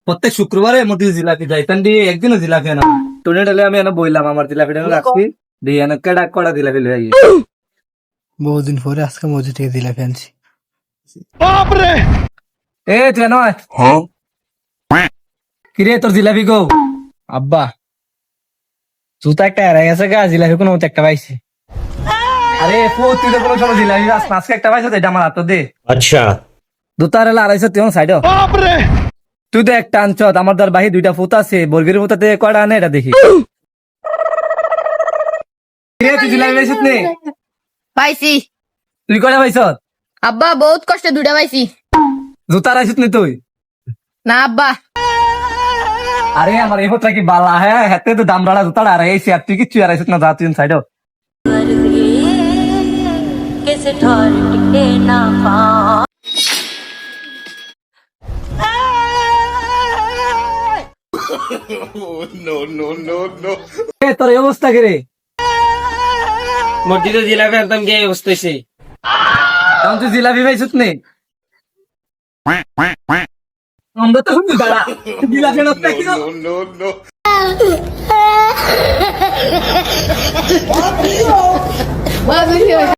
প্রত্যেক শুক্রবারে মধ্যে জিলাপি যাই তান দিয়ে একদিনও জিলাপি আনা টুর্নামেন্ট হলে আমি এনে বললাম আমার জিলাপিটা রাখছি দিয়ে এনে কেডা কড়া জিলাপি লই আই বহুদিন পরে আজকে মজু থেকে জিলাপি আনছি। এ তুই নয় কিরে তোর জিলাপি গো আব্বা জুতা একটা এড়াই গেছে গা, জিলাপি কোনো মতো একটা পাইছি। আরে তুই তো কোনো সময় জিলাপি আজকে একটা পাইছো এটা আমার হাত দে अच्छा দুতার এলা আড়াইশো তুই সাইড তুই তো একটা আনছ আমার দর বাহি দুইটা ফুত আছে বর্গের ফুতাতে কয়টা আনে এটা দেখি কিরে তুই জিলাপি পাইছিস নে পাইছি তুই কয়টা পাইছ আব্বা, বহুত কষ্টে দুটা পাইছি। জুতা আড়াইছিস নি তুই না আব্বা, আরে আমার এই ফুতরা কি বালা হ্যাঁ হাতে তো দাম রাড়া জুতা আড়াইছি আর তুই কিচ্ছু আড়াইছিস না যা তুই সাইড किस ठोर टिके ना पाओ তোর এই অবস্থা কি রে মসজিদে জিলাপি একদম গিয়ে অবস্থা হয়েছে। তখন তুই জিলাপি পাইছিস নে আমরা তো শুনছি দাঁড়া জিলাপি নষ্ট কি